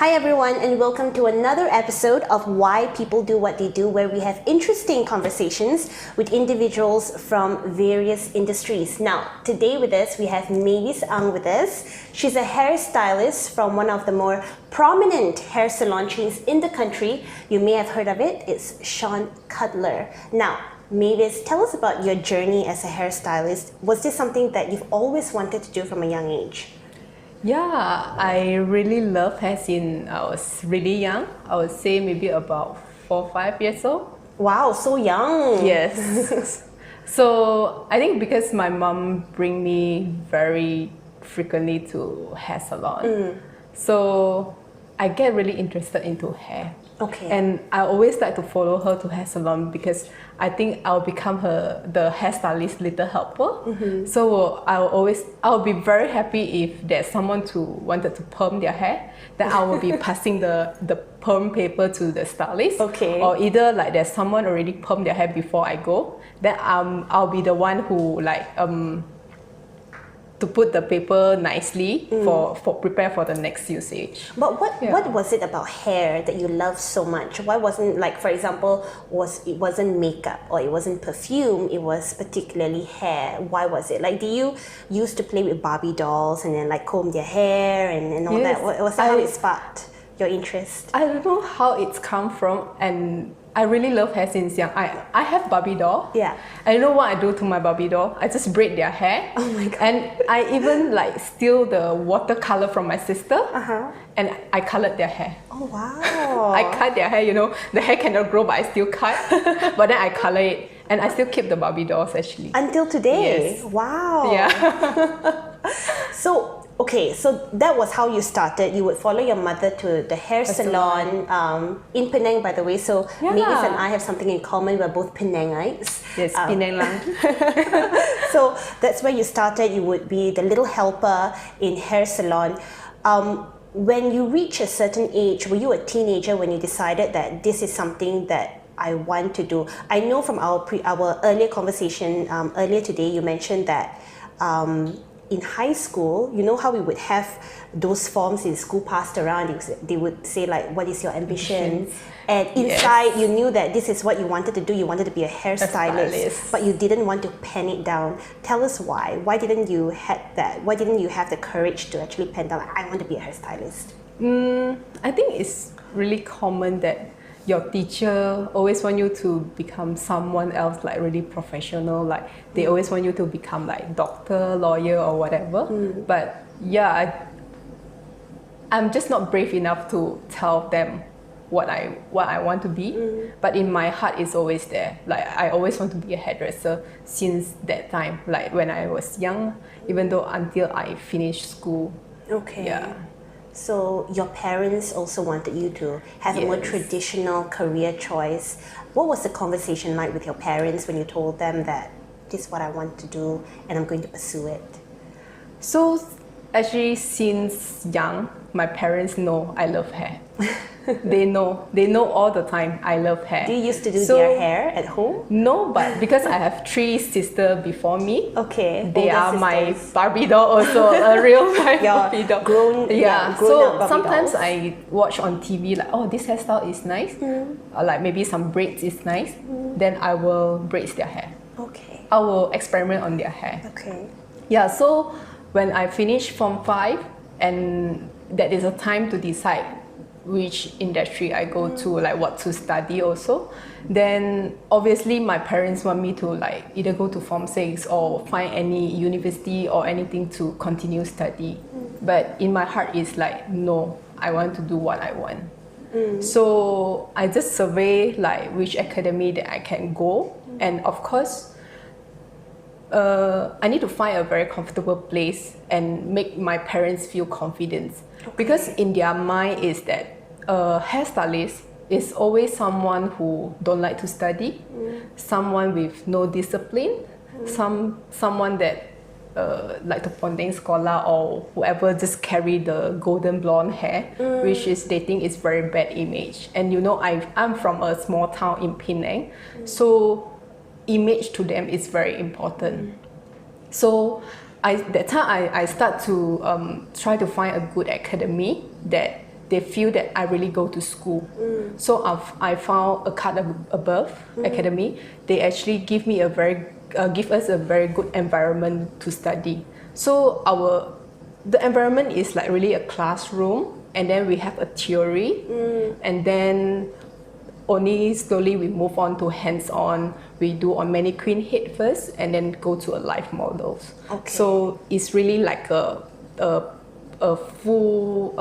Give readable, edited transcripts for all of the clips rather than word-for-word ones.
Hi everyone, and welcome to another episode of Why People Do What They Do, where we have interesting conversations with individuals from various industries. Now, today with us, we have Mavis Ang with us. She's a hairstylist from one of the more prominent hair salon chains in the country. You may have heard of it. It's Shawn Cutler. Now, Mavis, tell us about your journey as a hairstylist. Was this something that you've always wanted to do from a young age? Yeah, I really love hair since I was really young. I would say maybe about 4 or 5 years old. Wow, so young. Yes. So I think because my mom bring me very frequently to hair salon, so I get really interested into hair. Okay. And I always like to follow her to hair salon because I think I'll become the hairstylist little helper. So I'll be very happy if there's someone who wanted to perm their hair, then I will be passing the perm paper to the stylist. Okay. Or either like there's someone already perm their hair before I go, then I'll be the one who to put the paper nicely for prepare for the next usage. But what was it about hair that you love so much? Why wasn't, like, for example, it wasn't makeup or it wasn't perfume, it was particularly hair? Why was it? Like, do you used to play with Barbie dolls and then like comb their hair and all Yes, that? Was that how it sparked your interest? I don't know how it's come from, and I really love hair since young. I have Barbie doll. Yeah. I know what I do to my Barbie doll. I just braid their hair. Oh my God. And I even like steal the watercolor from my sister. And I colored their hair. Oh wow. I cut their hair, the hair cannot grow, but I still cut. But then I color it. And I still keep the Barbie dolls actually. Until today? Yes. Wow. Yeah. So that was how you started. You would follow your mother to the hair salon in Penang, by the way. So Yeah. Mavis and I have something in common. We're both Penangites. Yes, Penang lang. So that's where you started. You would be the little helper in hair salon. When you reach a certain age, were you a teenager when you decided that this is something that I want to do? I know from our earlier conversation earlier today, you mentioned that in high school, you know how we would have those forms in school passed around. They would say like, what is your ambition? And inside, you knew that this is what you wanted to do. You wanted to be a hairstylist, but you didn't want to pen it down. Tell us why. Why didn't you have that? Why didn't you have the courage to actually pen down, like, I want to be a hairstylist? I think it's really common that your teacher always want you to become someone else, like really professional. Like they always want you to become like doctor, lawyer, or whatever. But yeah, I'm just not brave enough to tell them what I want to be. But in my heart, it's always there. Like I always want to be a hairdresser since that time. Like when I was young, even though until I finished school. Okay. Yeah. So your parents also wanted you to have a more traditional career choice. What was the conversation like with your parents when you told them that this is what I want to do and I'm going to pursue it? So actually since young, my parents know I love hair. They know all the time I love hair. Do you used to do their hair at home? No, but because I have 3 sisters before me, Okay. they are sisters. my Barbie doll also, a real Barbie doll. grown so up Barbie sometimes dolls. I watch on TV like, oh, this hairstyle is nice, or like maybe some braids is nice, then I will braid their hair. Okay. I will experiment on their hair. Okay. Yeah, so when I finish Form 5, and that is a time to decide which industry I go to, like what to study also, then obviously my parents want me to like either go to Form 6 or find any university or anything to continue study. But in my heart it's like, no, I want to do what I want. So I just survey like which academy that I can go, and of course I need to find a very comfortable place and make my parents feel confident. Because in their mind is that a hairstylist is always someone who don't like to study, someone with no discipline, someone that like the Ponteng scholar or whoever just carry the golden blonde hair, which is they think is very bad image. And I'm from a small town in Penang, so image to them is very important. So that time I start to try to find a good academy that they feel that I really go to school. So I found a cut above academy. They actually give us a very good environment to study. So the environment is like really a classroom, and then we have a theory, and then only slowly we move on to hands-on. We do on mannequin head first, and then go to a live models. Okay. So it's really like a full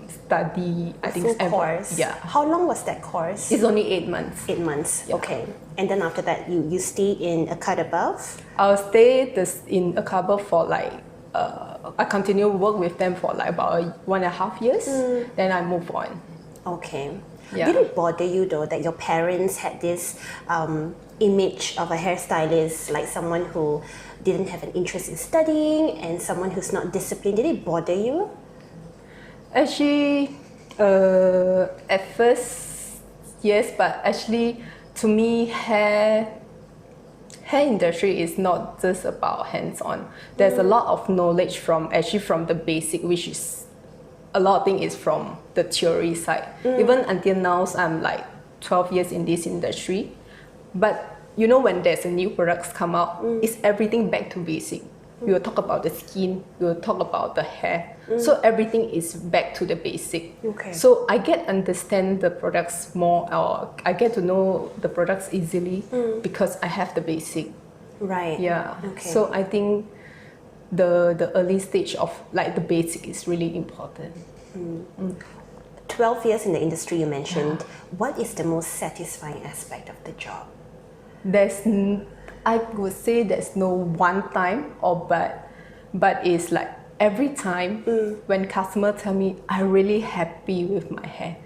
study. I think full course. Yeah. How long was that course? It's only 8 months. 8 months. Yeah. Okay. And then after that, you stay in a cut above. I'll stay in a couple for like I continue work with them for like about 1.5 years. Then I move on. Okay. Yeah. Did it bother you though that your parents had this image of a hairstylist, like someone who didn't have an interest in studying and someone who's not disciplined? Did it bother you? Actually, at first, yes, but actually, to me, hair industry is not just about hands-on. There's a lot of knowledge from the basic, which is a lot of things is from the theory side. Even until now, I'm like 12 years in this industry, but you know, when there's a new products come out, it's everything back to basic. We will talk about the skin, we will talk about the hair. So everything is back to the basic. Okay. So I understand the products more, or I get to know the products easily because I have the basic. Right. Yeah. Okay. So I think the early stage of like the basic is really important. 12 years in the industry you mentioned. What is the most satisfying aspect of the job? I would say there's no one time but it's like every time when customer tell me I'm really happy with my hair,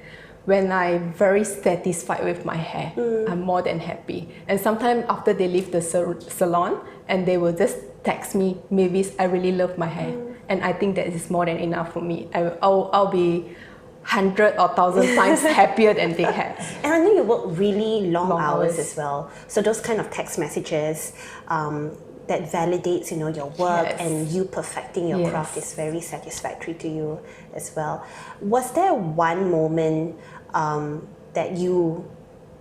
when I'm very satisfied with my hair, I'm more than happy. And sometimes after they leave the salon and they will just text me, Mavis, I really love my hair, and I think that is more than enough for me. I'll be 100 or 1,000 times happier than they had. And I know you work really long hours hours. as well. So those kind of text messages that validates, you know, your work and you perfecting your craft is very satisfactory to you as well. Was there one moment that you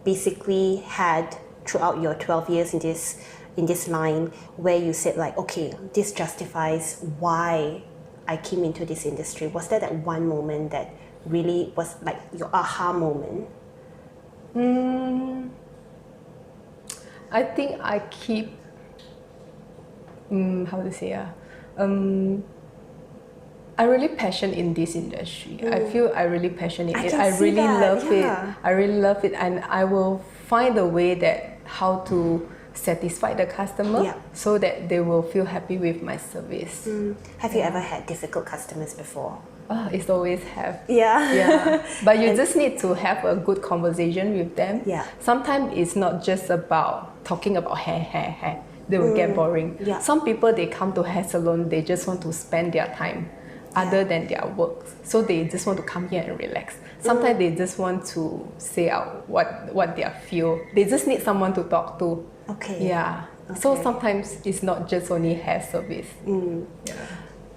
basically had throughout your 12 years in this line where you said like, okay, this justifies why I came into this industry? Was there that one moment that really was like your aha moment? I think I keep how to say I really passionate in this industry. I feel I really passionate in it. I really love it. I really love it, and I will find a way that how to satisfy the customer so that they will feel happy with my service. Have you ever had difficult customers before? Oh, it's always have. Yeah. But you just need to have a good conversation with them. Yeah. Sometimes it's not just about talking about hair. They will get boring. Yeah. Some people, they come to hair salon, they just want to spend their time other than their work. So they just want to come here and relax. Sometimes they just want to say out what they feel. They just need someone to talk to. Okay. Yeah. So sometimes it's not just only hair service. Yeah.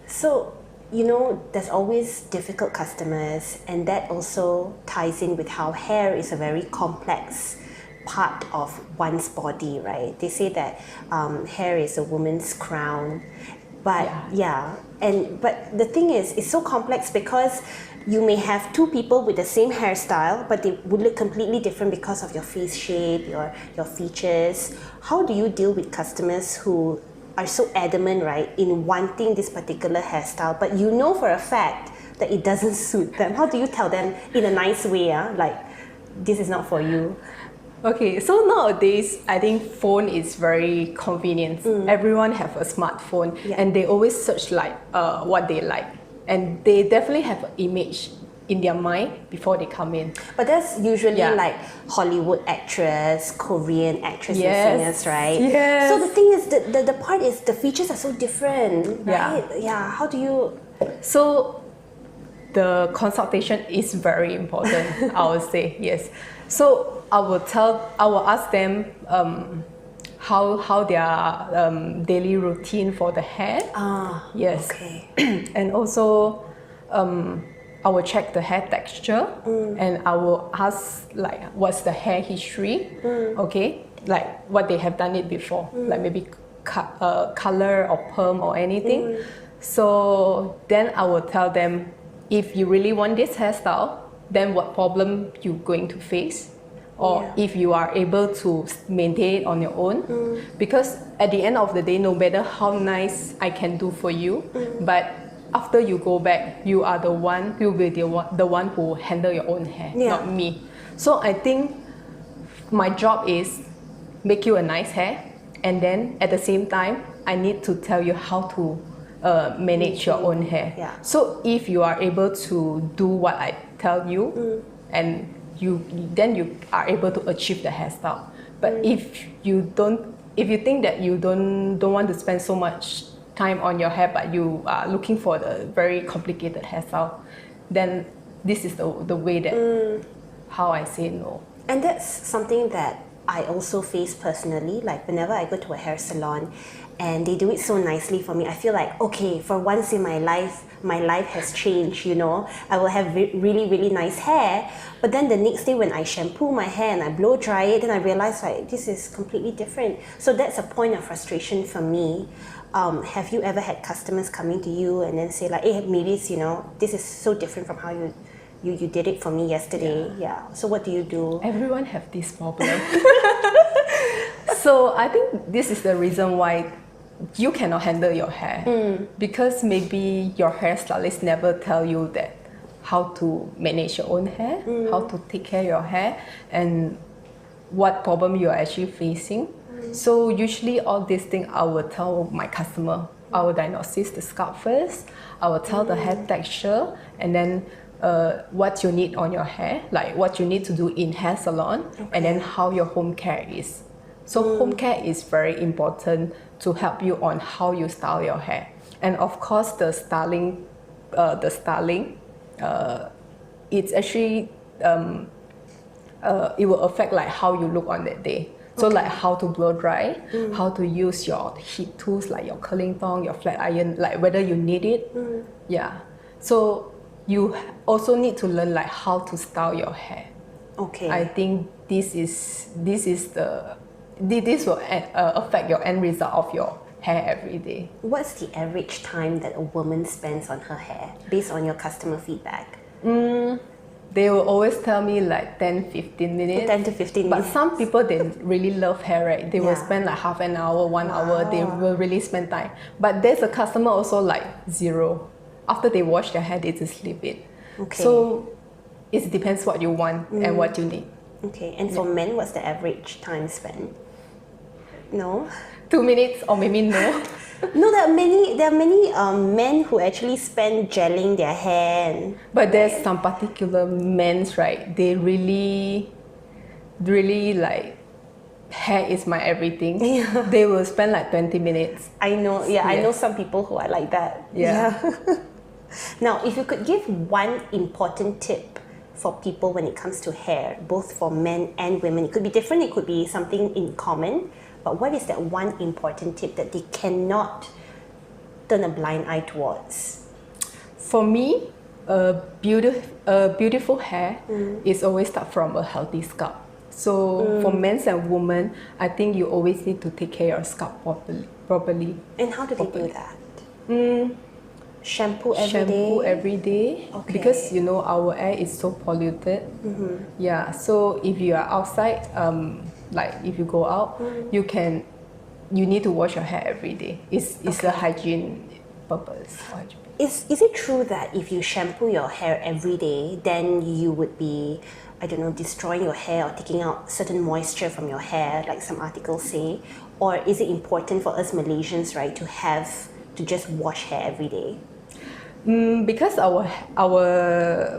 So, you know, there's always difficult customers, and that also ties in with how hair is a very complex part of one's body, right? They say that hair is a woman's crown, but but the thing is, it's so complex because you may have two people with the same hairstyle, but they would look completely different because of your face shape, your features. How do you deal with customers who are so adamant, right, in wanting this particular hairstyle, but you know for a fact that it doesn't suit them? How do you tell them in a nice way, like, this is not for you? Okay, so nowadays, I think phone is very convenient. Everyone have a smartphone, and they always search like what they like, and they definitely have an image in their mind before they come in. But that's usually like Hollywood actress, Korean actress and singers, right? Yes. So the thing is, the part is the features are so different, right? Yeah. How do you? So the consultation is very important. I would say yes. So I will ask them how their daily routine for the hair. Ah. Yes. Okay. And also I will check the hair texture and I will ask like what's the hair history, okay, like what they have done it before, like maybe color or perm or anything. So then I will tell them, if you really want this hairstyle, then what problem you're going to face, or if you are able to maintain it on your own. Because at the end of the day, no matter how nice I can do for you, but after you go back, you are the one, you'll be the one who handle your own hair, not me. So I think my job is make you a nice hair, and then at the same time, I need to tell you how to manage your own hair. So if you are able to do what I tell you, and then you are able to achieve the hairstyle. But if you think that you don't want to spend so much time on your hair, but you are looking for the very complicated hairstyle, then this is the way that how I say no. And that's something that I also face personally. Like whenever I go to a hair salon and they do it so nicely for me, I feel like, okay, for once in my life has changed, you know. I will have really, really nice hair. But then the next day when I shampoo my hair and I blow dry it, then I realize like this is completely different. So that's a point of frustration for me. Have you ever had customers coming to you and then say like, hey, Mavis, you know, this is so different from how you did it for me yesterday. So what do you do? Everyone have this problem. So I think this is the reason why you cannot handle your hair, because maybe your hairstylist never tell you that how to manage your own hair, how to take care of your hair, and what problem you are actually facing. So usually all these things I will tell my customer. I will diagnose the scalp first, I will tell the hair texture, and then what you need on your hair, like what you need to do in hair salon, and then how your home care is. So home care is very important to help you on how you style your hair. And of course the styling, it's actually, it will affect like how you look on that day. So like how to blow dry, how to use your heat tools like your curling tong, your flat iron, like whether you need it. So you also need to learn like how to style your hair. I think this will affect your end result of your hair every day. What's the average time that a woman spends on her hair based on your customer feedback? They will always tell me like 10-15 minutes. 10 to 15 minutes. But some people, they really love hair, right? They will spend like half an hour, 1 hour. They will really spend time. But there's a customer also like 0. After they wash their hair, they just leave it. So it depends what you want and what you need. And for men, what's the average time spent? No? 2 minutes or maybe no. No, there are many men who actually spend gelling their hair. But there's some particular men, right? They really like, hair is my everything. They will spend like 20 minutes. I know, I know some people who are like that. Now, if you could give one important tip for people when it comes to hair, both for men and women, it could be different, it could be something in common, but what is that one important tip that they cannot turn a blind eye towards? For me, beautiful hair is always start from a healthy scalp. So for men and women, I think you always need to take care of your scalp properly. And how do they do that? Shampoo every day? Because you know our air is so polluted. So if you are outside, like if you go out, you need to wash your hair every day. It's a hygiene purpose. Is it true that if you shampoo your hair every day, then you would be, I don't know, destroying your hair or taking out certain moisture from your hair, like some articles say? Or is it important for us Malaysians, right, to just wash hair every day? Because our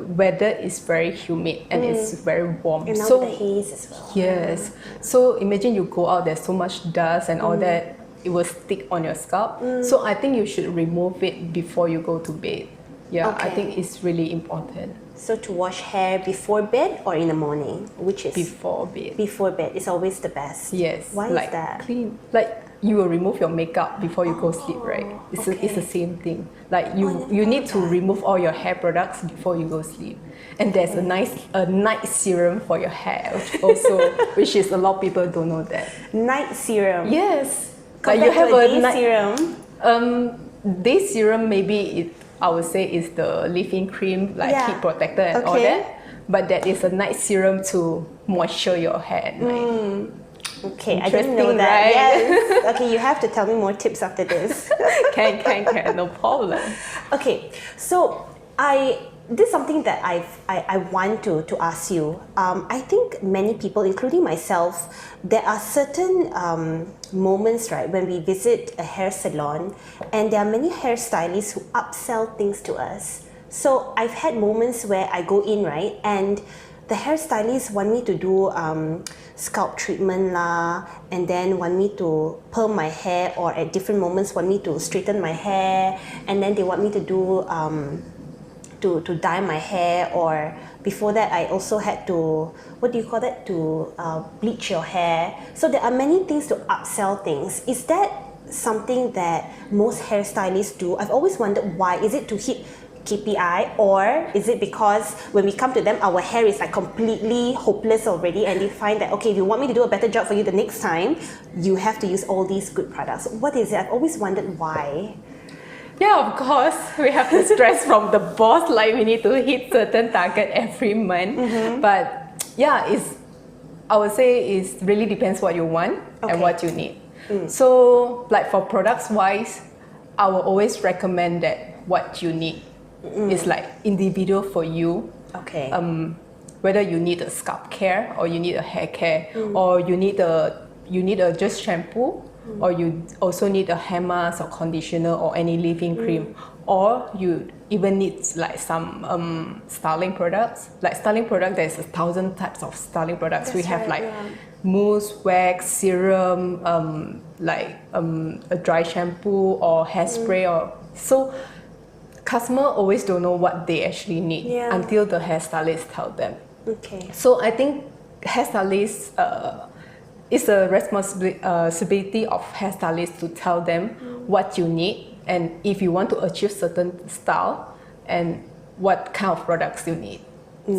weather is very humid and it's very warm. And now so the haze as well. Yes. So imagine you go out, there's so much dust and all that, it will stick on your scalp. So I think you should remove it before you go to bed. I think it's really important. So to wash hair before bed or in the morning? Which is? Before bed. Before bed is always the best. Yes. Why like is that? Clean. Like you will remove your makeup before you go sleep, right? It's the same thing. Like you need to remove all your hair products before you go sleep. And there's a night serum for your hair also, which is a lot of people don't know that. Night serum? Yes. Compared you have to a day night serum? Day serum maybe I would say is the leave-in cream, like heat protector and all that. But that is a night serum to moisture your hair at night. Okay, I didn't know that. Right? Yes. Okay, you have to tell me more tips after this. Can, no problem. Okay, so this is something that I want to ask you. I think many people, including myself, there are certain moments, right, when we visit a hair salon, and there are many hairstylists who upsell things to us. So I've had moments where I go in, right, and the hairstylists want me to do scalp treatment lah, and then want me to perm my hair, or at different moments want me to straighten my hair, and then they want me to do to dye my hair, or before that I also had to, what do you call that, to bleach your hair. So there are many things to upsell things. Is that something that most hairstylists do? I've always wondered why. Is it to hit KPI, or is it because when we come to them our hair is like completely hopeless already, and they find that, okay, if you want me to do a better job for you the next time, you have to use all these good products? What is it? I've always wondered why. Yeah, of course, we have the stress from the boss, like we need to hit certain target every month. But yeah, I would say it really depends what you want and what you need. So like for products wise, I will always recommend that what you need is like individual for you. Okay. Whether you need a scalp care, or you need a hair care, or you need a just shampoo, or you also need a hair mask or conditioner or any leave-in cream, or you even need like some styling products. Like styling product, there's 1,000 types of styling products. That's we have right, like mousse, wax, serum, a dry shampoo or hairspray, or so. Customer always don't know what they actually need until the hairstylist tell them. Okay. So I think hairstylist it's a responsibility of hairstylists to tell them what you need, and if you want to achieve certain style, and what kind of products you need.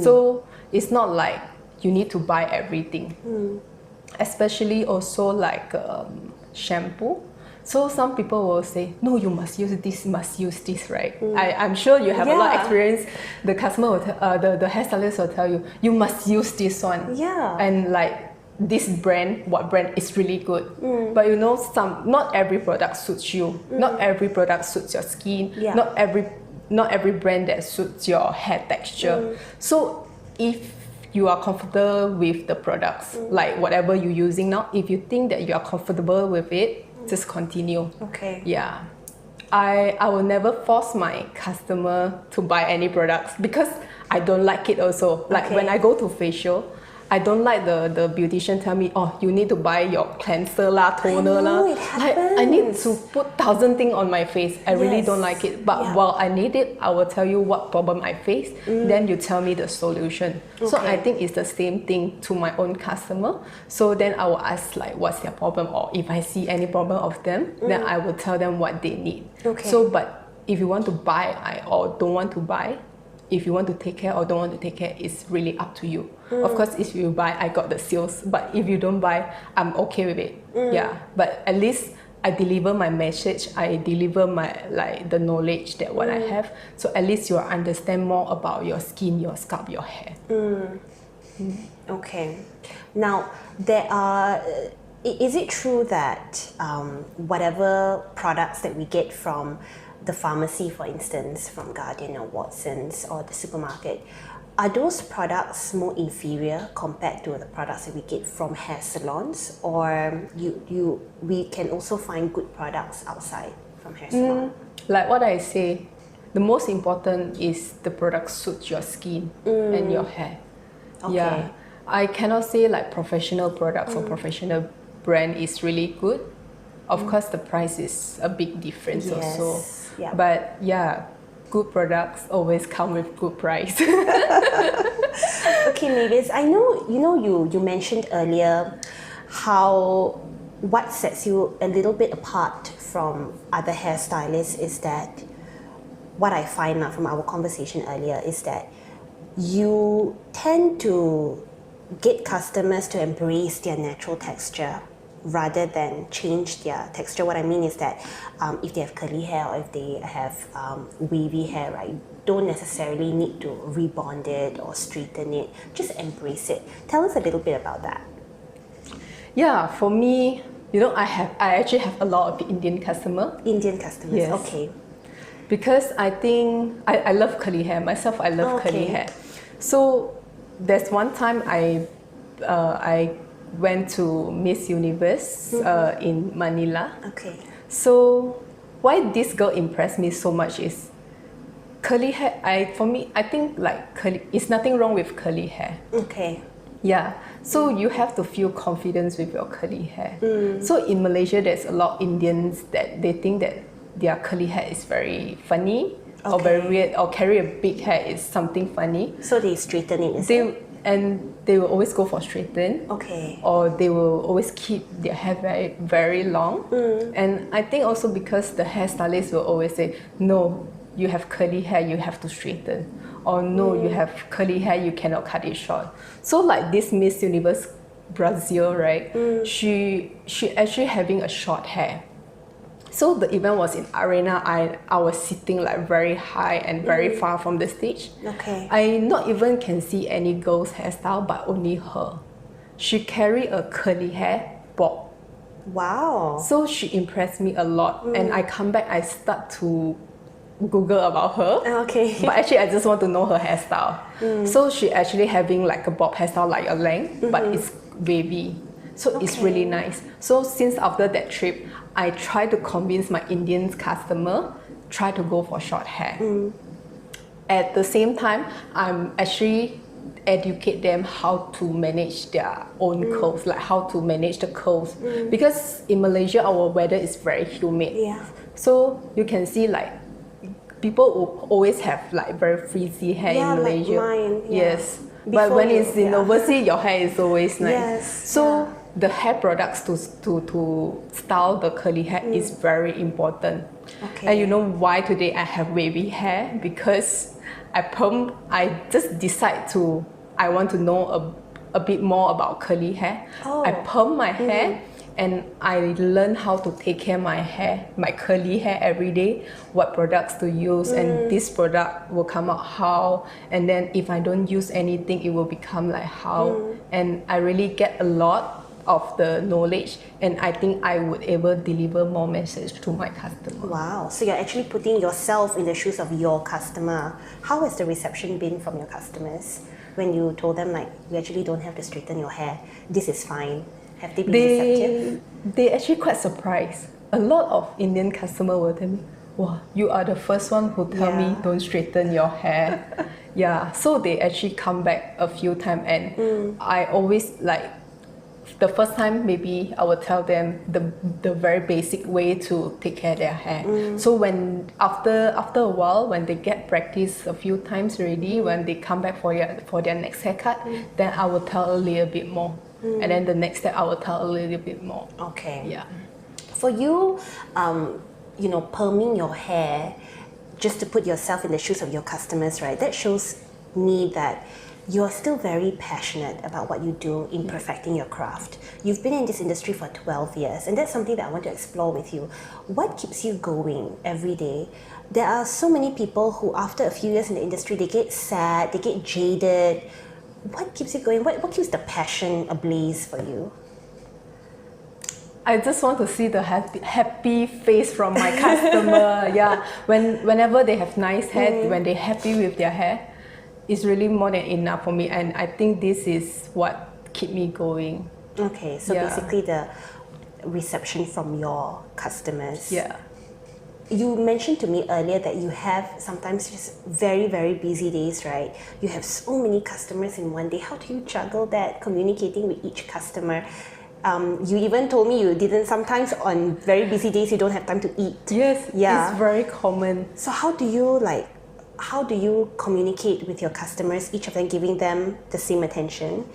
So it's not like you need to buy everything, especially also like shampoo. So some people will say, no, you must use this, right? I'm sure you have a lot of experience. The customer will the hairstylist will tell you, you must use this one. Yeah. And like this brand, what brand is really good. But you know, not every product suits you. Not every product suits your skin. Yeah. Not every brand that suits your hair texture. So if you are comfortable with the products, like whatever you're using now, if you think that you are comfortable with it, just continue. Okay. Yeah. I will never force my customer to buy any products, because I don't like it also. Like when I go to facial, I don't like the beautician tell me, oh, you need to buy your cleanser lah, toner lah. Like I need to put 1,000 things on my face. I really don't like it. But while I need it, I will tell you what problem I face. Then you tell me the solution. So I think it's the same thing to my own customer. So then I will ask like, what's their problem? Or if I see any problem of them, then I will tell them what they need. So, but if you want to buy or don't want to buy, if you want to take care or don't want to take care, it's really up to you. Of course, if you buy, I got the sales. But if you don't buy, I'm okay with it. Yeah. But at least I deliver my message. I deliver my the knowledge that what I have. So at least you understand more about your skin, your scalp, your hair. Okay. Now there are. Is it true that whatever products that we get from the pharmacy, for instance, from Guardian or Watsons or the supermarket, are those products more inferior compared to the products that we get from hair salons, or we can also find good products outside from hair salon? Like what I say, the most important is the product suits your skin and your hair. Okay. Yeah, I cannot say like professional products or professional brand is really good. Of course, the price is a big difference also. Yep. But yeah, good products always come with good price. Okay, Mavis, I know you mentioned earlier how what sets you a little bit apart from other hairstylists is that what I find now from our conversation earlier is that you tend to get customers to embrace their natural texture rather than change their texture. What I mean is that if they have curly hair or if they have wavy hair, right, don't necessarily need to rebond it or straighten it. Just embrace it. Tell us a little bit about that. Yeah, for me, I actually have a lot of Indian customers. Indian customers, yes. Okay. Because I think I love curly hair. Myself, I love curly hair. So there's one time I went to Miss Universe in Manila. Okay. So why this girl impressed me so much is curly hair. I think like curly, it's nothing wrong with curly hair. Okay. Yeah, so you have to feel confidence with your curly hair. So in Malaysia, there's a lot of Indians that they think that their curly hair is very funny or very weird, or carry a big hair is something funny. So they straighten it, and they will always go for straighten. Okay. Or they will always keep their hair very, very long. And I think also because the hairstylist will always say, no, you have curly hair, you have to straighten. Or no, you have curly hair, you cannot cut it short. So like this Miss Universe Brazil, right? She actually having a short hair. So the event was in arena. I was sitting like very high and very far from the stage. Okay. I not even can see any girl's hairstyle, but only her. She carry a curly hair bob. Wow. So she impressed me a lot. And I come back, I start to Google about her. Okay. But actually I just want to know her hairstyle. So she actually having like a bob hairstyle, like a length, but it's wavy. So it's really nice. So since after that trip, I try to convince my Indian customer try to go for short hair. At the same time, I'm actually educate them how to manage their own curls, like how to manage the curls. Because in Malaysia, our weather is very humid. Yeah. So you can see like people will always have like very frizzy hair in Malaysia. Like mine, Yes. But when it's in overseas, your hair is always nice. Yes. So the hair products to style the curly hair is very important. Okay. And you know why today I have wavy hair? Because I just decide I want to know a bit more about curly hair. I perm my hair and I learn how to take care of my hair, my curly hair every day, what products to use, and this product will come out how, and then if I don't use anything, it will become like how. And I really get a lot of the knowledge, and I think I would able deliver more message to my customer. Wow. So you're actually putting yourself in the shoes of your customer. How has the reception been from your customers when you told them like, you actually don't have to straighten your hair, this is fine? Have they been receptive? They actually quite surprised. A lot of Indian customer will tell me, wow, you are the first one who tell me don't straighten your hair. So they actually come back a few times, and I always like, the first time maybe I will tell them the very basic way to take care of their hair. So when after a while, when they get practice a few times already, when they come back for their next haircut, then I will tell a little bit more. And then the next step I will tell a little bit more. Okay. Yeah. For you, perming your hair just to put yourself in the shoes of your customers, right? That shows me that you're still very passionate about what you do in perfecting your craft. You've been in this industry for 12 years, and that's something that I want to explore with you. What keeps you going every day? There are so many people who, after a few years in the industry, they get sad, they get jaded. What keeps you going? What keeps the passion ablaze for you? I just want to see the happy face from my customer. Whenever they have nice hair, when they're happy with their hair, it's really more than enough for me, and I think this is what keep me going. Okay, so basically the reception from your customers. Yeah. You mentioned to me earlier that you have sometimes just very, very busy days, right? You have so many customers in one day. How do you juggle that, communicating with each customer? You even told me you didn't sometimes on very busy days you don't have time to eat. Yes, it's very common. So how do you communicate with your customers, each of them giving them the same attention?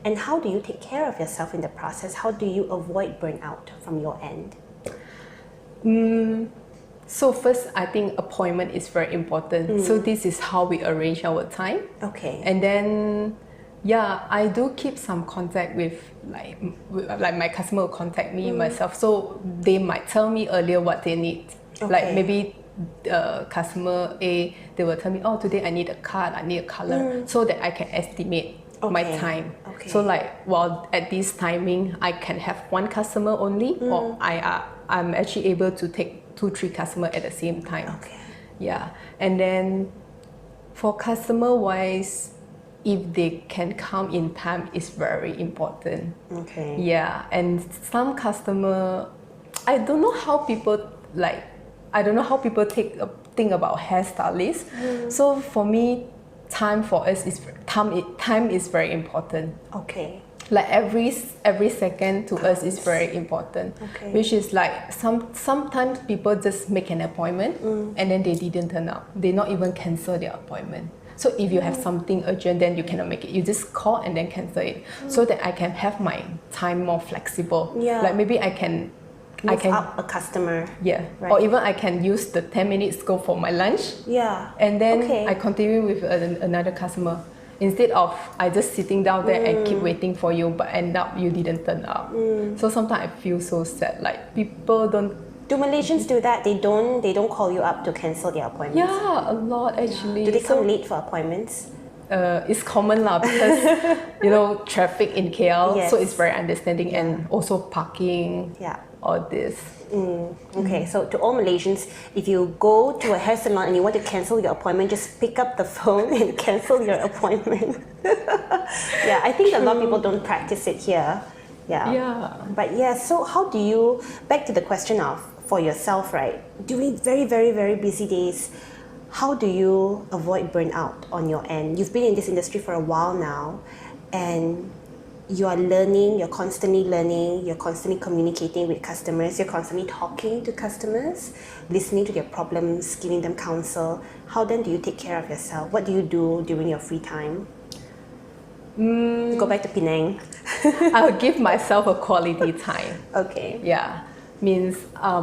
And how do you take care of yourself in the process? How do you avoid burnout from your end? So first, I think appointment is very important. So this is how we arrange our time. Okay. And then, yeah, I do keep some contact with like my customer will contact me myself. So they might tell me earlier what they need. Okay. Like maybe customer A, they will tell me, oh, today I need a card, I need a color, so that I can estimate my time. Okay. So like, well, at this timing, I can have one customer only, or I'm actually able to take 2-3 customers at the same time. Okay. Yeah, and then for customer wise, if they can come in time is very important. Okay. Yeah, and some customer, I don't know how people think about hairstylists. So for me, time for us is time is very important. Okay. Like every second to us is very important. Okay. Which is like sometimes people just make an appointment and then they didn't turn up. They not even cancel their appointment. So if you have something urgent, then you cannot make it. You just call and then cancel it, so that I can have my time more flexible. Yeah. Like maybe I can Up a customer. Yeah, Right. or even I can use the 10 minutes go for my lunch. Yeah. And then Okay. I continue with another customer. Instead of I just sitting down there and keep waiting for you, but end up you didn't turn up. So sometimes I feel so sad. Like people don't. Do Malaysians do that? They don't call you up to cancel their appointments? Yeah, a lot actually. Do they come late for appointments? It's common lah because traffic in KL, Yes. so it's very understanding, and also parking. Yeah. All this. Okay, so to all Malaysians, if you go to a hair salon and you want to cancel your appointment, just pick up the phone and cancel your appointment. Yeah, I think a lot of people don't practice it here. Yeah. But yeah, so how do you, back to the question of for yourself, right? During very, very, very busy days, how do you avoid burnout on your end? You've been in this industry for a while now, and you are learning, you're constantly learning, you're constantly communicating with customers, you're constantly talking to customers, listening to their problems, giving them counsel. How then do you take care of yourself? What do you do during your free time? Go back to Penang. I'll give myself a quality time. Okay. Yeah, means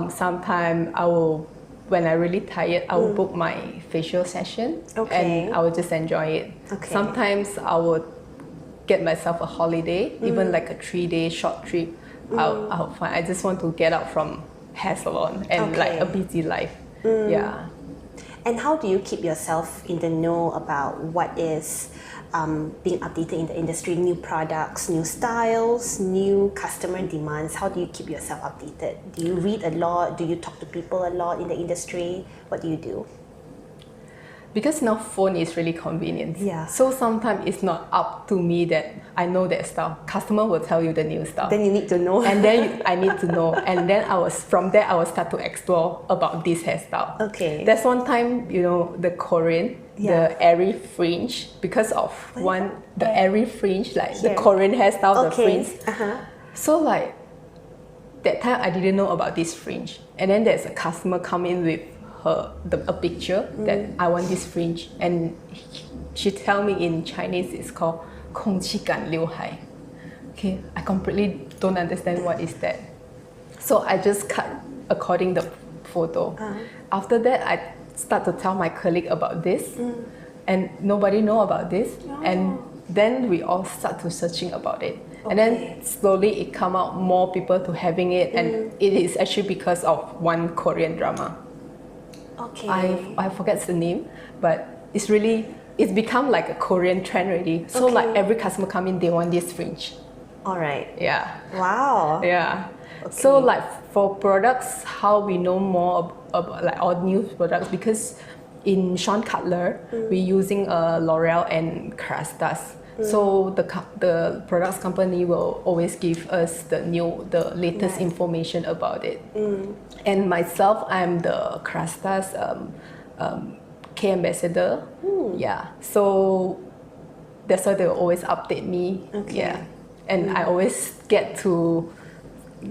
sometime I will, when I'm really tired, I will book my facial session, Okay. and I will just enjoy it. Okay. Sometimes I will get myself a holiday, even like a 3-day short trip. I'll find, I just want to get out from hair salon and like a busy life. Yeah. And how do you keep yourself in the know about what is being updated in the industry, new products, new styles, new customer demands? How do you keep yourself updated? Do you read a lot? Do you talk to people a lot in the industry? What do you do? Because now phone is really convenient. Yeah. So sometimes it's not up to me that I know that style. Customer will tell you the new style. Then you need to know. And then I need to know. And then from there I will start to explore about this hairstyle. Okay. There's one time, the Korean, the airy fringe, because of the airy fringe, like the Korean hairstyle, the fringe. So like, that time I didn't know about this fringe. And then there's a customer come in with a picture that I want this fringe, and she tell me in Chinese it's called 空气感刘海. Okay, I completely don't understand what is that. So I just cut according the photo. After that, I start to tell my colleague about this, and nobody know about this, and then we all start to searching about it. And then slowly it come out more people to having it, and it is actually because of one Korean drama. Okay. I forget the name, but it's become like a Korean trend already. So like every customer come in, they want this fringe. All right. Yeah. Wow. Yeah. Okay. So like for products, how we know more about like all new products, because in Shawn Cutler, we're using L'Oreal and Kerastase. So the products company will always give us the latest information about it. And myself, I'm the Kerastase K ambassador. Yeah. So that's why they will always update me. Okay. Yeah. And I always get to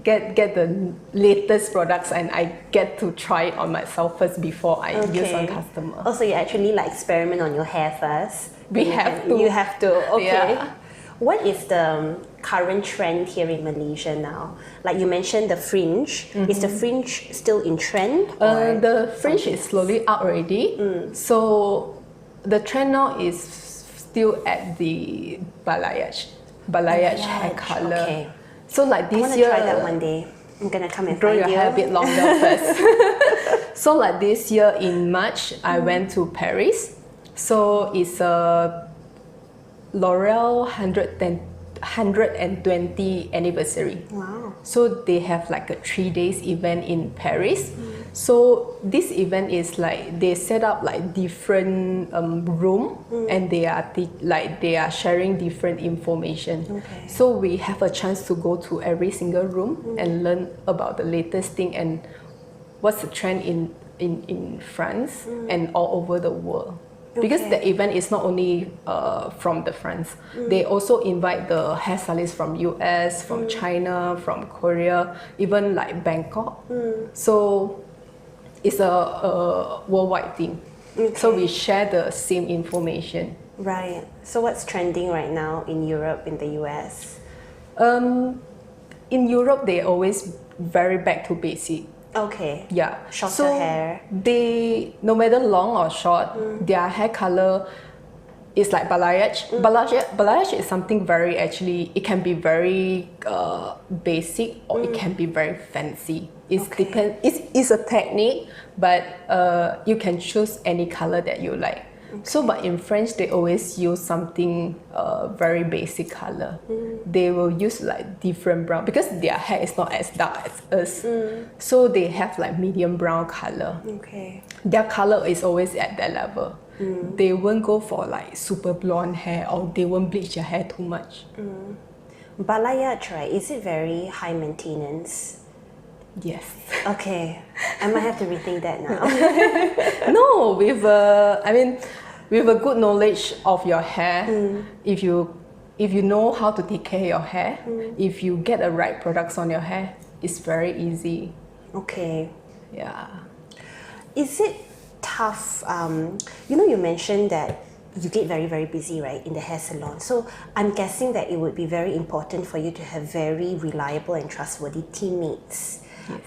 get the latest products, and I get to try it on myself first before I use on customer. Also, you actually like experiment on your hair first. You have to. You have to. Okay. Yeah. What is the current trend here in Malaysia now? Like you mentioned the fringe. Is the fringe still in trend? The fringe is slowly out already. So the trend now is still at the balayage hair color. Okay. So like I this want to year, try that one day. I'm gonna come and grow find your you. hair a bit longer first. So like this year in March, I went to Paris. So it's a L'Oreal 120 anniversary. Wow. So they have like a 3 days event in Paris. So this event is like they set up like different room and they are they are sharing different information. Okay. So we have a chance to go to every single room and learn about the latest thing and what's the trend in France and all over the world. Because Okay. the event is not only from the France, they also invite the hairstylists from US, from China, from Korea, even like Bangkok. So it's a worldwide thing. So we share the same information. Right. So what's trending right now in Europe, in the US? In Europe, they always very back to basic. Okay. Yeah. Shorter hair. They, no matter long or short, their hair color is like balayage. Balayage is something very actually, it can be very basic or it can be very fancy. It's a technique, but you can choose any color that you like. So, but in French, they always use something very basic color. They will use like different brown because their hair is not as dark as us. So they have like medium brown color. Okay. Their color is always at that level. They won't go for like super blonde hair or they won't bleach their hair too much. Balayage, right? Is it very high maintenance? Yes. Okay. I might have to rethink that now. No, with with a good knowledge of your hair, if you know how to take care of your hair, if you get the right products on your hair, it's very easy. Okay. Yeah. Is it tough? You mentioned that you get very, very busy, right, in the hair salon. So I'm guessing that it would be very important for you to have very reliable and trustworthy teammates. Yes.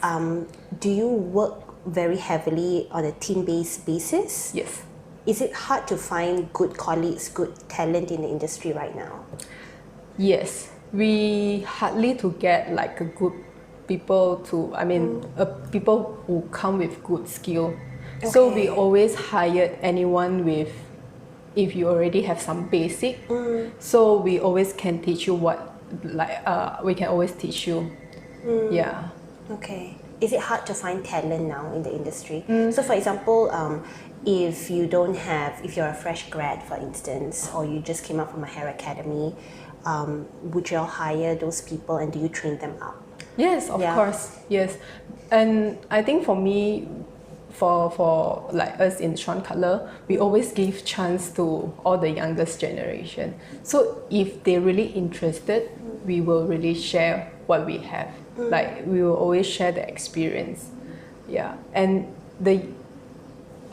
Do you work very heavily on a team-based basis? Yes. Is it hard to find good colleagues, good talent in the industry right now? Yes. We hardly to get like a good people to, people who come with good skill. Okay. So we always hired anyone with, if you already have some basic, so we always can teach you we can always teach you. Yeah. Okay. Is it hard to find talent now in the industry? So for example, if you're a fresh grad, for instance, or you just came out from a hair academy, would you all hire those people and do you train them up? Yes, of course. Yes. And I think for me, for like us in Shawn Cutler, we always give chance to all the youngest generation. So if they're really interested, we will really share what we have. Like we will always share the experience. Yeah. And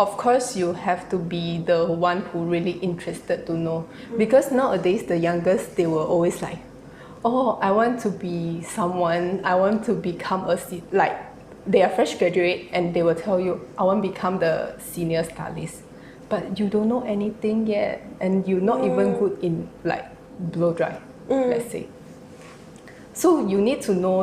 of course you have to be the one who really interested to know. Because nowadays the youngest, they were always like, oh, I want to be someone, I want to become they are fresh graduate and they will tell you, I want to become the senior stylist. But you don't know anything yet and you're not even good in like blow dry, let's say. So you need to know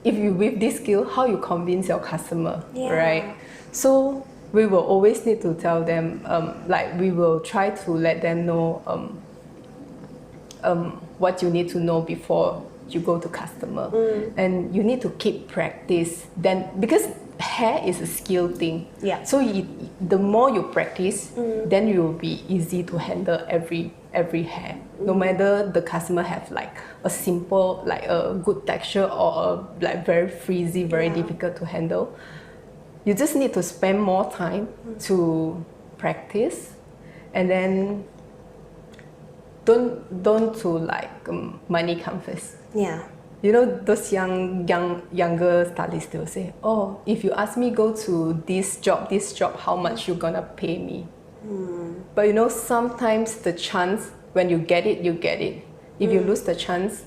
if you with this skill, how you convince your customer, right? So we will always need to tell them, we will try to let them know what you need to know before you go to customer. And you need to keep practice. Then because hair is a skill thing. Yeah. So the more you practice, then you will be easy to handle every hair. No matter the customer have like a simple, like a good texture or a very frizzy, very difficult to handle. You just need to spend more time to practice, and then don't to money come first. Yeah. You know those younger stylists, they'll say, oh, if you ask me go to this job, how much you gonna pay me? But sometimes the chance when you get it, you get it. If you lose the chance,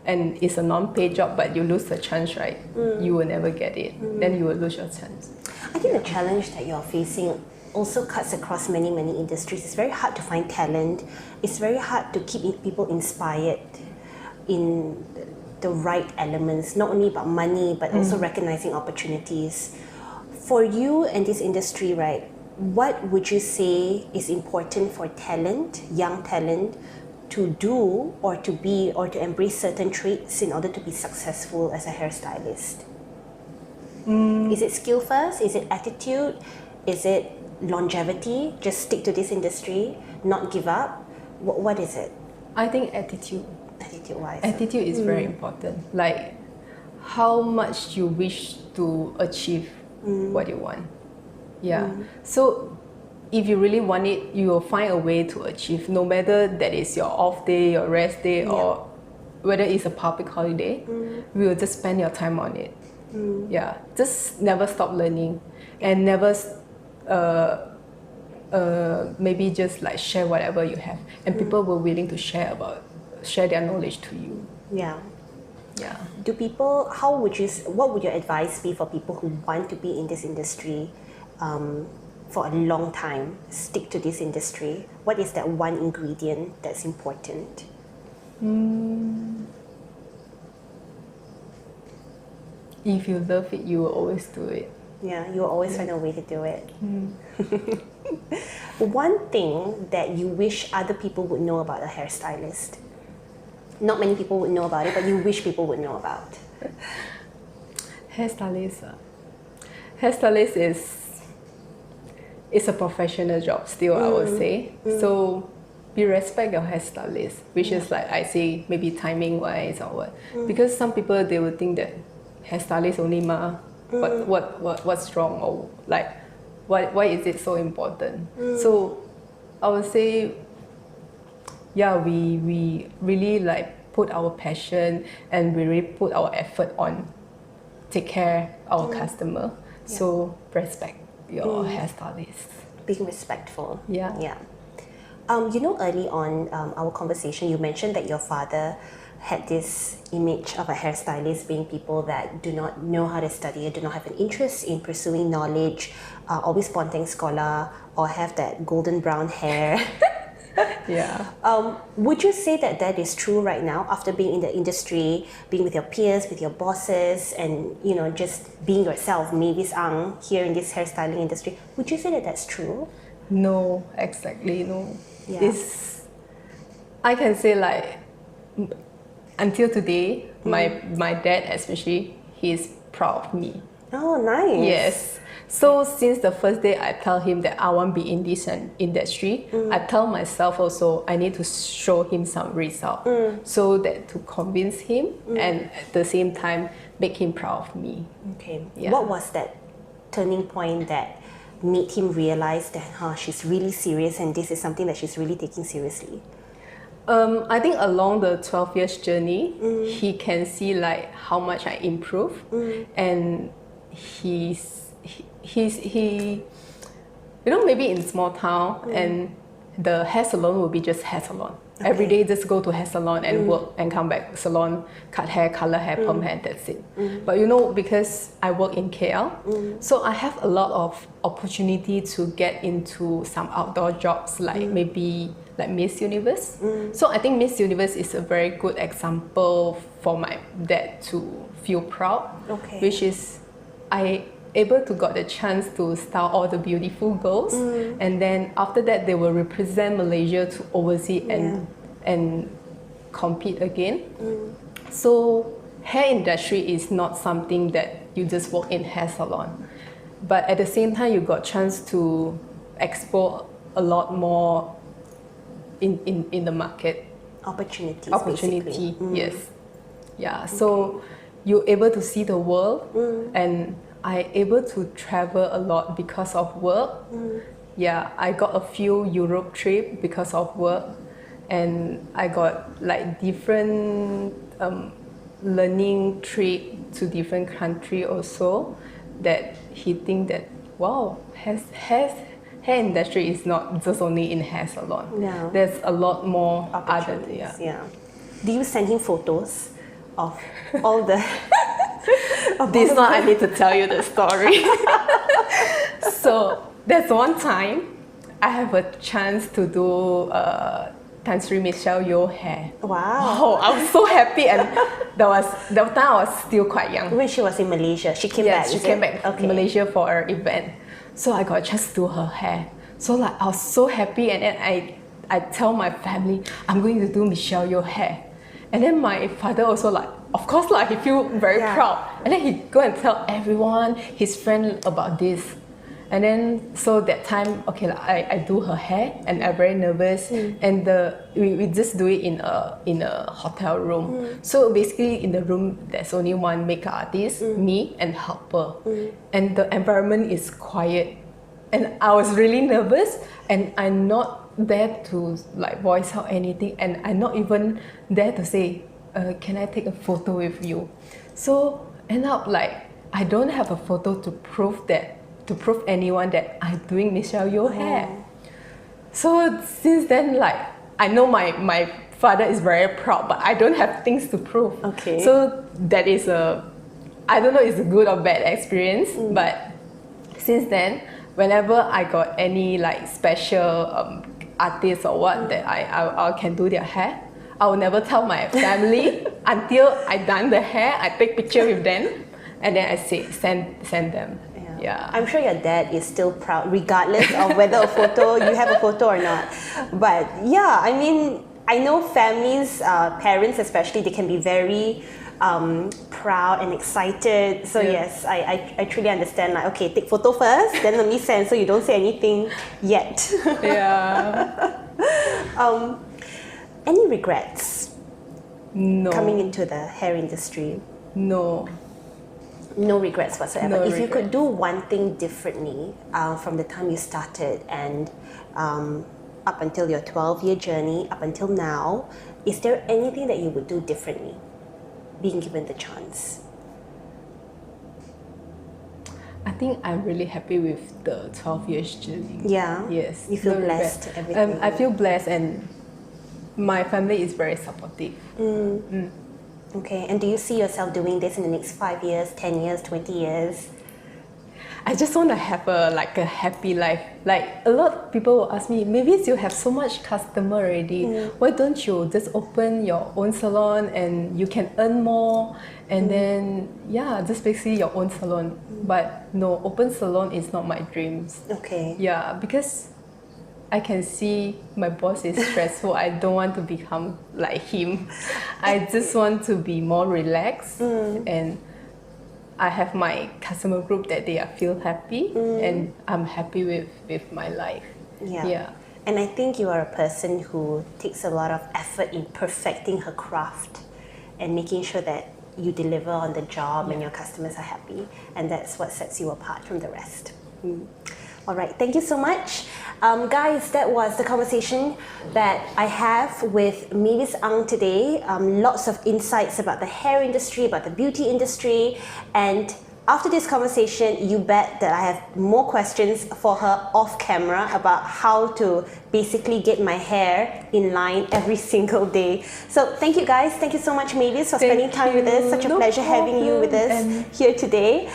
and it's a non-paid job, but you lose the chance, right? You will never get it. Then you will lose your chance. I think the challenge that you're facing also cuts across many industries. It's very hard to find talent. It's very hard to keep people inspired in the right elements, not only about money, but also recognizing opportunities. For you and this industry, right, what would you say is important for talent, young talent, to do or to be or to embrace certain traits in order to be successful as a hairstylist? Is it skill first? Is it attitude? Is it longevity? Just stick to this industry, not give up? What is it? I think attitude. Attitude-wise. Attitude is very important. Like how much you wish to achieve what you want. Yeah. So if you really want it, you will find a way to achieve, no matter that is your off day, your rest day, or whether it's a public holiday, we will just spend your time on it. Yeah, just never stop learning, and never maybe just like share whatever you have, and people were willing to share their knowledge to you. Yeah. Yeah. Do people? What would your advice be for people who want to be in this industry for a long time? Stick to this industry. What is that one ingredient that's important? If you love it, you will always do it. Yeah, you'll always find a way to do it. One thing that you wish other people would know about a hairstylist. Not many people would know about it, but you wish people would know about. Hairstylist. Hairstylist is a professional job still, I would say. So we respect your hairstylist, which is like I say, maybe timing wise or what. Because some people, they will think that hairstylist only what's wrong, or like why is it so important? So I would say, yeah, we really like put our passion and we really put our effort on take care of our customer. So respect your hairstylist. Being respectful. Yeah. Yeah. Early on our conversation, you mentioned that your father had this image of a hairstylist being people that do not know how to study, do not have an interest in pursuing knowledge, always ponteng scholar, or have that golden brown hair. Yeah. Would you say that is true right now after being in the industry, being with your peers, with your bosses, and just being yourself, Mavis Ang, here in this hairstyling industry? Would you say that that's true? No, exactly no. Yeah. I can say like until today, my dad especially, he is proud of me. Oh, nice. Yes. So since the first day I tell him that I want to be in this industry, I tell myself also I need to show him some result, so that to convince him and at the same time make him proud of me. Okay. Yeah. What was that turning point that made him realize that she's really serious and this is something that she's really taking seriously? I think along the 12 years journey, he can see like how much I improve, and he maybe in small town and the hair salon will be just hair salon. Okay. Every day just go to hair salon and work and come back salon, cut hair, color hair, perm hair, that's it. But because I work in KL, so I have a lot of opportunity to get into some outdoor jobs like maybe like Miss Universe. So I think Miss Universe is a very good example for my dad to feel proud, which is I able to got the chance to style all the beautiful girls, and then after that they will represent Malaysia to overseas and compete again. So hair industry is not something that you just work in hair salon, but at the same time you got chance to explore a lot more in the market. Opportunity, yes. Yeah. So you're able to see the world, and I able to travel a lot because of work. Yeah, I got a few Europe trip because of work, and I got like different learning trip to different country also. That he think that wow, hair industry is not just only in hair salon. Yeah. There's a lot more other. Opportunities, yeah. Do you send him photos of all the... This one I need to tell you the story. So there's one time I have a chance to do Tansri Michelle Yeoh hair. Wow. Oh, I was so happy, and that time I was still quite young. When she was in Malaysia, she came back. Yes, she came back to Malaysia for her event. So I got a chance to do her hair. So like I was so happy, and then I tell my family I'm going to do Michelle Yeoh hair. And then my father also like, of course like he feel very proud. And then he go and tell everyone, his friend about this. And then so that time, okay, like, I do her hair, and I'm very nervous. And we just do it in a hotel room. So basically in the room there's only one makeup artist, me and helper. And the environment is quiet. And I was really nervous, and I'm not there to like voice out anything, and I'm not even there to say, can I take a photo with you? So end up like I don't have a photo to prove anyone that I'm doing Michelle Yeoh hair. So since then, like I know my father is very proud, but I don't have things to prove. Okay. So that is I don't know if it's a good or bad experience, but since then, whenever I got any like special artists or what that I can do their hair, I will never tell my family until I done the hair. I take picture with them, and then I say send them. Yeah. I'm sure your dad is still proud, regardless of whether you have a photo or not. But yeah, I mean, I know families, parents especially, they can be very proud and excited. So yes, I truly understand. Like, okay, take photo first, then let me send, so you don't say anything yet. Yeah. Any regrets? No. Coming into the hair industry? No. No regrets whatsoever. No if you regrets. could do one thing differently from the time you started and up until your 12-year journey, up until now, is there anything that you would do differently, being given the chance? I think I'm really happy with the 12 years journey. Yeah? Yes. You feel no blessed, regret. everything? I feel blessed, and my family is very supportive. Okay, and do you see yourself doing this in the next 5 years, 10 years, 20 years? I just want to have a happy life. Like a lot of people will ask me, Mavis, you have so much customer already. Why don't you just open your own salon and you can earn more? And then just basically your own salon. But no, open salon is not my dreams. Okay. Yeah, because I can see my boss is stressful. I don't want to become like him. I just want to be more relaxed, and I have my customer group that they feel happy, and I'm happy with my life. Yeah. And I think you are a person who takes a lot of effort in perfecting her craft and making sure that you deliver on the job and your customers are happy. And that's what sets you apart from the rest. All right, thank you so much. Guys, that was the conversation that I have with Mavis Ang today. Lots of insights about the hair industry, about the beauty industry, and after this conversation, you bet that I have more questions for her off camera about how to basically get my hair in line every single day. So thank you guys. Thank you so much, Mavis, for spending time with us. Such a pleasure having you with us here today.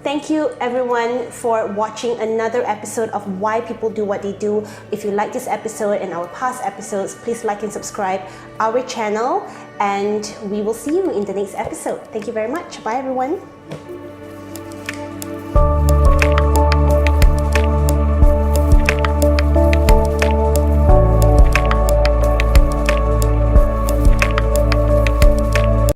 Thank you everyone for watching another episode of Why People Do What They Do. If you like this episode and our past episodes, please like and subscribe our channel, and we will see you in the next episode. Thank you very much. Bye everyone.